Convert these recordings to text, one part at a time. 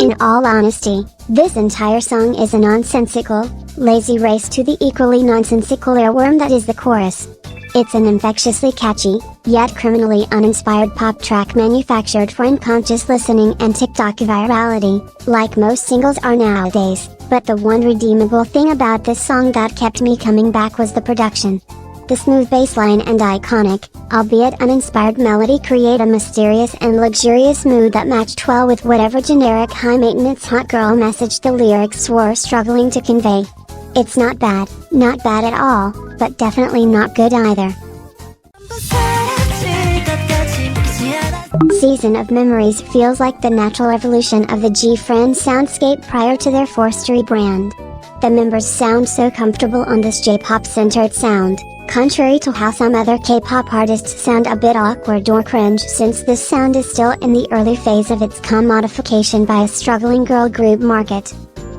In all honesty, this entire song is a nonsensical, lazy race to the equally nonsensical earworm that is the chorus. It's an infectiously catchy, yet criminally uninspired pop track manufactured for unconscious listening and TikTok virality, like most singles are nowadays, but the one redeemable thing about this song that kept me coming back was the production. The smooth bass line and iconic, albeit uninspired melody create a mysterious and luxurious mood that matched well with whatever generic high-maintenance hot girl message the lyrics were struggling to convey. It's not bad at all, but definitely not good either. Season of Memories feels like the natural evolution of the G-Friend soundscape prior to their forced rebrand. The members sound so comfortable on this J-pop-centered sound, contrary to how some other K-pop artists sound a bit awkward or cringe, since this sound is still in the early phase of its commodification by a struggling girl group market.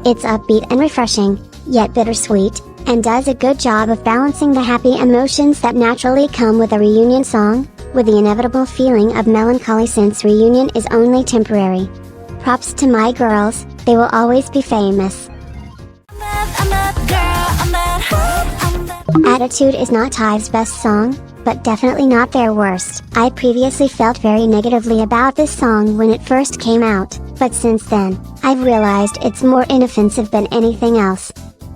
It's upbeat and refreshing, yet bittersweet, and does a good job of balancing the happy emotions that naturally come with a reunion song, with the inevitable feeling of melancholy since reunion is only temporary. Props to my girls, they will always be famous. Attitude is not TIVE's best song, but definitely not their worst. I previously felt very negatively about this song when it first came out, but since then, I've realized it's more inoffensive than anything else.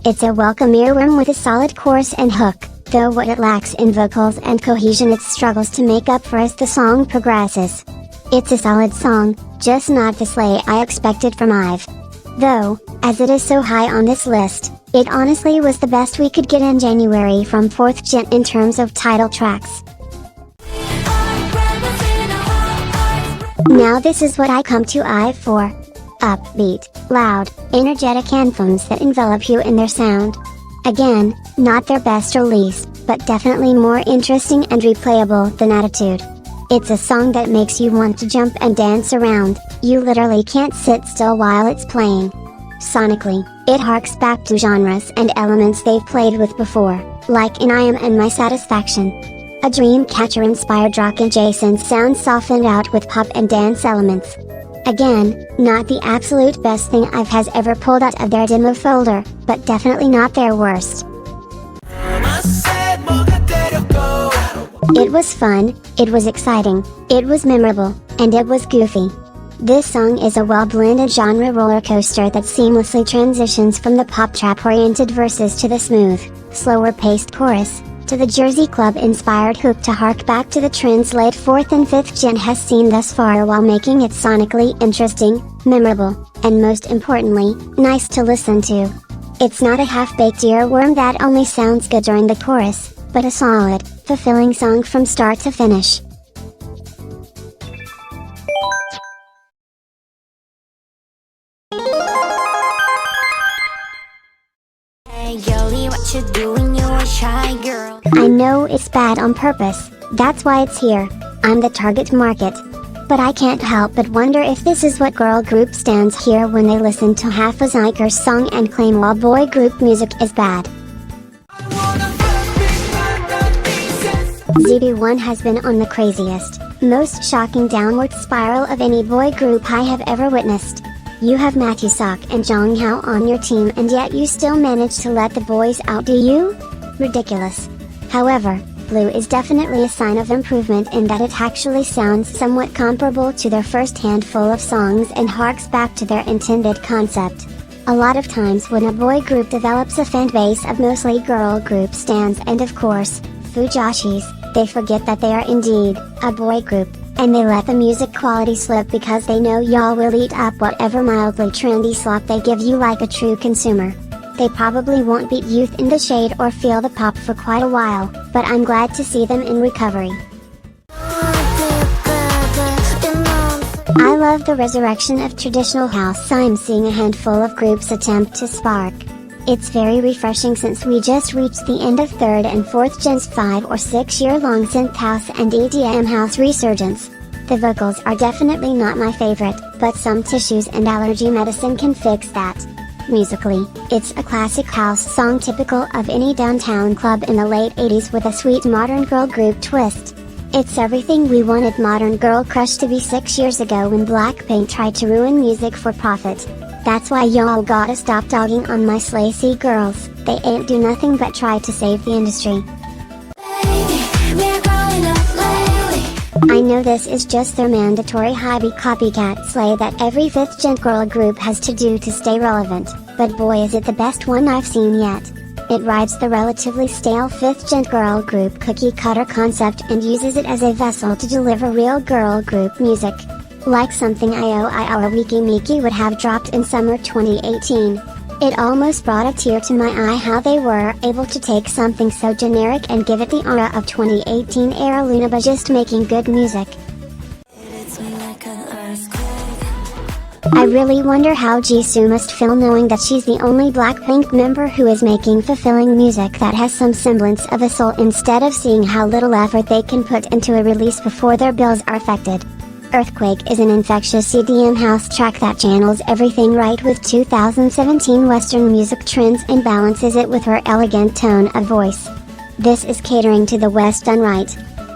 It's a welcome earworm with a solid chorus and hook, though what it lacks in vocals and cohesion it struggles to make up for as the song progresses. It's a solid song, just not the slay I expected from IVE. Though, as it is so high on this list, it honestly was the best we could get in January from 4th Gen in terms of title tracks. Now this is what I come to IVE for. Upbeat, loud, energetic anthems that envelop you in their sound. Again, not their best or least, but definitely more interesting and replayable than Attitude. It's a song that makes you want to jump and dance around, you literally can't sit still while it's playing. Sonically, it harks back to genres and elements they've played with before, like in I Am and My Satisfaction. A Dreamcatcher-inspired rock-adjacent sound softened out with pop and dance elements. Again, not the absolute best thing IVE has ever pulled out of their demo folder, but definitely not their worst. It was fun, it was exciting, it was memorable, and it was goofy. This song is a well-blended genre roller coaster that seamlessly transitions from the pop trap-oriented verses to the smooth, slower-paced chorus, to the Jersey Club-inspired hook to hark back to the trends late 4th and 5th Gen has seen thus far, while making it sonically interesting, memorable, and most importantly, nice to listen to. It's not a half-baked earworm that only sounds good during the chorus, but a solid, fulfilling song from start to finish. What you doing, you're a shy girl. I know it's bad on purpose, that's why it's here. I'm the target market. But I can't help but wonder if this is what girl group stands hear when they listen to half a Zyger's song and claim all boy group music is bad. ZB1 has been on the craziest, most shocking downward spiral of any boy group I have ever witnessed. You have Matthew Sok and Jong Hao on your team and yet you still manage to let the boys outdo you? Ridiculous. However, Blue is definitely a sign of improvement in that it actually sounds somewhat comparable to their first handful of songs and harks back to their intended concept. A lot of times when a boy group develops a fan base of mostly girl group stans and of course, Fujashis, they forget that they are indeed a boy group, and they let the music quality slip because they know y'all will eat up whatever mildly trendy slop they give you like a true consumer. They probably won't beat Youth in the Shade or Feel the Pop for quite a while, but I'm glad to see them in recovery. I love the resurrection of traditional house I'm seeing a handful of groups attempt to spark. It's very refreshing since we just reached the end of 3rd and 4th Gen's 5 or 6 year long synth house and EDM house resurgence. The vocals are definitely not my favorite, but some tissues and allergy medicine can fix that. Musically, it's a classic house song typical of any downtown club in the late 80s with a sweet modern girl group twist. It's everything we wanted modern girl crush to be 6 years ago when Blackpink tried to ruin music for profit. That's why y'all gotta stop dogging on my Slacy girls, they ain't do nothing but try to save the industry. I know this is just their mandatory hype copycat slay that every 5th gen girl group has to do to stay relevant, but boy is it the best one I've seen yet. It rides the relatively stale 5th gen girl group cookie cutter concept and uses it as a vessel to deliver real girl group music. Like something IOI or Wiki Miki would have dropped in summer 2018. It almost brought a tear to my eye how they were able to take something so generic and give it the aura of 2018 era Luna by just making good music. I really wonder how Jisoo must feel knowing that she's the only Blackpink member who is making fulfilling music that has some semblance of a soul instead of seeing how little effort they can put into a release before their bills are affected. Earthquake is an infectious EDM house track that channels everything right with 2017 Western music trends and balances it with her elegant tone of voice. This is catering to the West done right.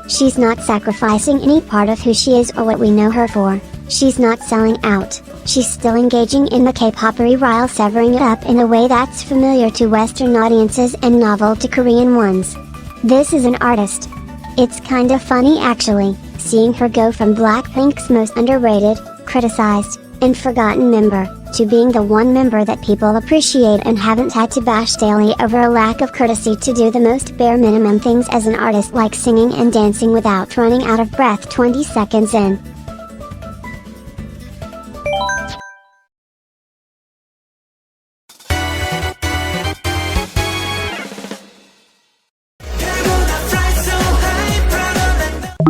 She's not sacrificing any part of who she is or what we know her for. She's not selling out. She's still engaging in the K-popery while severing it up in a way that's familiar to Western audiences and novel to Korean ones. This is an artist. It's kinda funny actually, seeing her go from Blackpink's most underrated, criticized, and forgotten member, to being the one member that people appreciate and haven't had to bash daily over a lack of courtesy to do the most bare minimum things as an artist like singing and dancing without running out of breath 20 seconds in.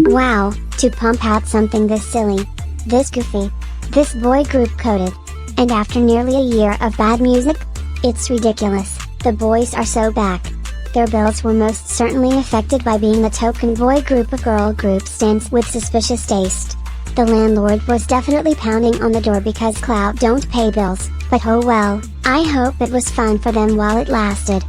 Wow, to pump out something this silly, this goofy, this boy group coded, and after nearly a year of bad music? It's ridiculous, the boys are so back. Their bills were most certainly affected by being the token boy group of girl group stands with suspicious taste. The landlord was definitely pounding on the door because clout don't pay bills, but oh well, I hope it was fun for them while it lasted.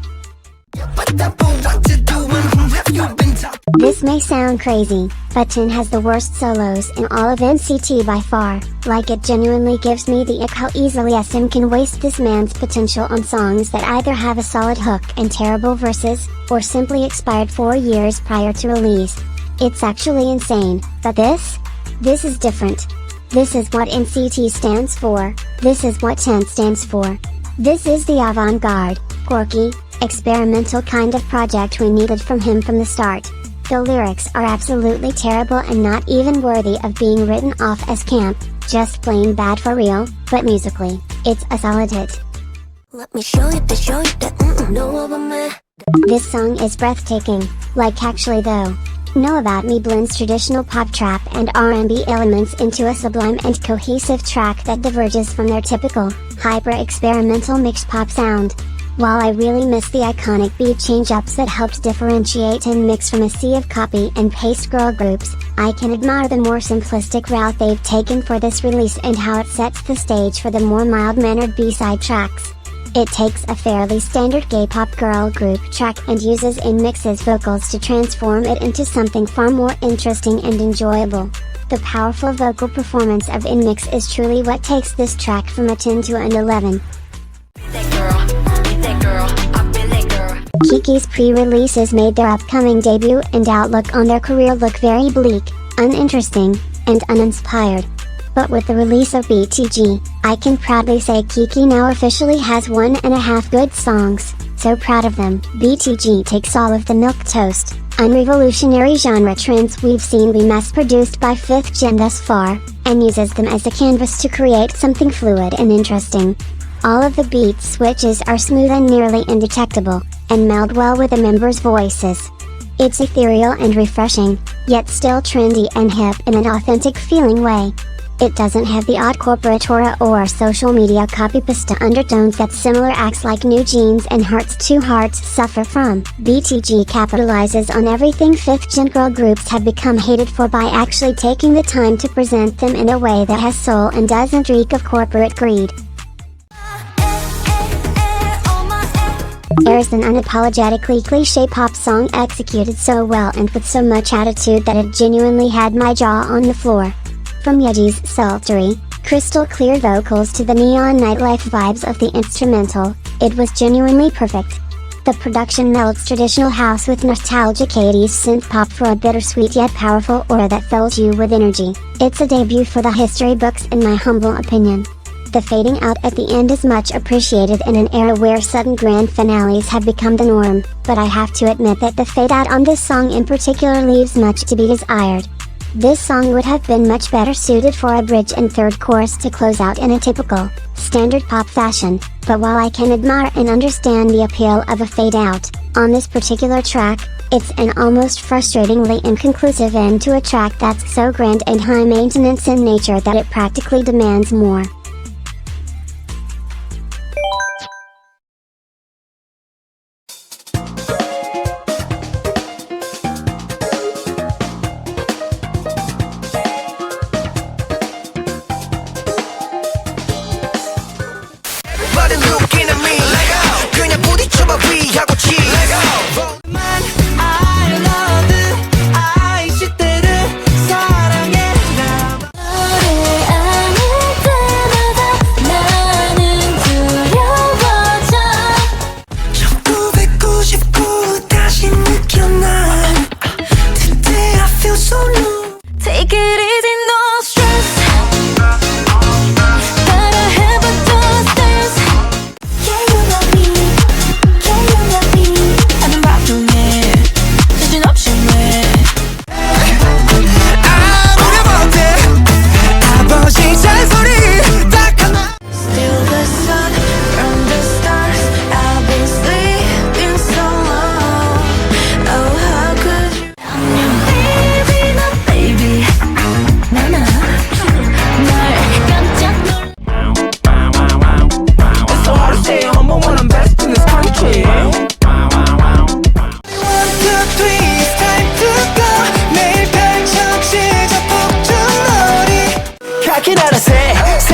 This may sound crazy, but Tin has the worst solos in all of NCT by far, like it genuinely gives me the ick how easily SM can waste this man's potential on songs that either have a solid hook and terrible verses, or simply expired 4 years prior to release. It's actually insane, but this is different. This is what NCT stands for, this is what Tin stands for. This is the avant-garde, quirky, experimental kind of project we needed from him from the start. The lyrics are absolutely terrible and not even worthy of being written off as camp, just plain bad for real, but musically, it's a solid hit. Let me show you that know of a man. This song is breathtaking, like actually though. Know About Me blends traditional pop trap and R&B elements into a sublime and cohesive track that diverges from their typical, hyper-experimental mixed pop sound. While I really miss the iconic beat change-ups that helped differentiate NMIXX from a sea of copy and paste girl groups, I can admire the more simplistic route they've taken for this release and how it sets the stage for the more mild-mannered B-side tracks. It takes a fairly standard gay pop girl group track and uses NMIXX's vocals to transform it into something far more interesting and enjoyable. The powerful vocal performance of NMIXX is truly what takes this track from a 10 to an 11. Kiki's pre-releases made their upcoming debut and outlook on their career look very bleak, uninteresting, and uninspired. But with the release of BTG, I can proudly say Kiki now officially has 1.5 good songs, so proud of them. BTG takes all of the milquetoast, unrevolutionary genre trends we've seen be mass-produced by 5th gen thus far, and uses them as a canvas to create something fluid and interesting. All of the beat switches are smooth and nearly indetectable, and meld well with the members' voices. It's ethereal and refreshing, yet still trendy and hip in an authentic feeling way. It doesn't have the odd corporate aura or social media copy-pasta undertones that similar acts like New Jeans and Hearts to Hearts suffer from. BTG capitalizes on everything 5th gen girl groups have become hated for by actually taking the time to present them in a way that has soul and doesn't reek of corporate greed. Airs an unapologetically cliché pop song executed so well and with so much attitude that it genuinely had my jaw on the floor. From Yeji's sultry, crystal clear vocals to the neon nightlife vibes of the instrumental, it was genuinely perfect. The production melds traditional house with nostalgic 80s synth pop for a bittersweet yet powerful aura that fills you with energy. It's a debut for the history books in my humble opinion. The fading out at the end is much appreciated in an era where sudden grand finales have become the norm, but I have to admit that the fade out on this song in particular leaves much to be desired. This song would have been much better suited for a bridge and third chorus to close out in a typical, standard pop fashion, but while I can admire and understand the appeal of a fade out, on this particular track, it's an almost frustratingly inconclusive end to a track that's so grand and high maintenance in nature that it practically demands more. Everybody looking at me 그냥 부딪혀봐 위하고 치 I love I 시대를 사랑해 너를 안을 때마다 나는 두려워져 1999 다시 느껴 난 Today I feel so new Take it easy no stress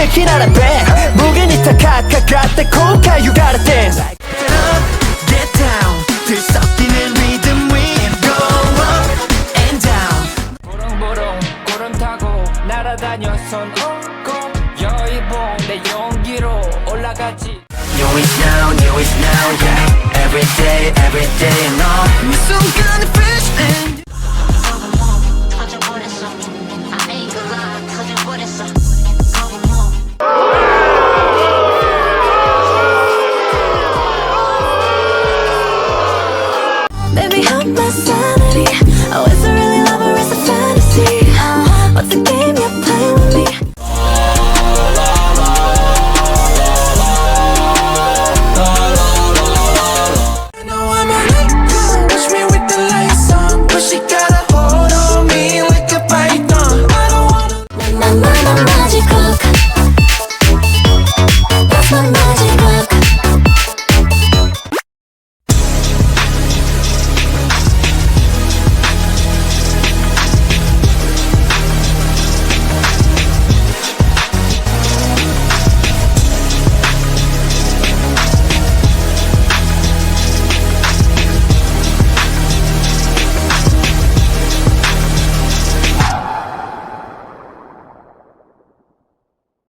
새끼나라 밴 무게니 타카카카테 코카 You gotta dance Get down 들썩이는 rhythm we go up and down 보롱보롱 구름 타고 날아다녀 손 얹고 여의봉 내 용기로 올라가지 You is now, yeah Every day, no 이 순간의 fresh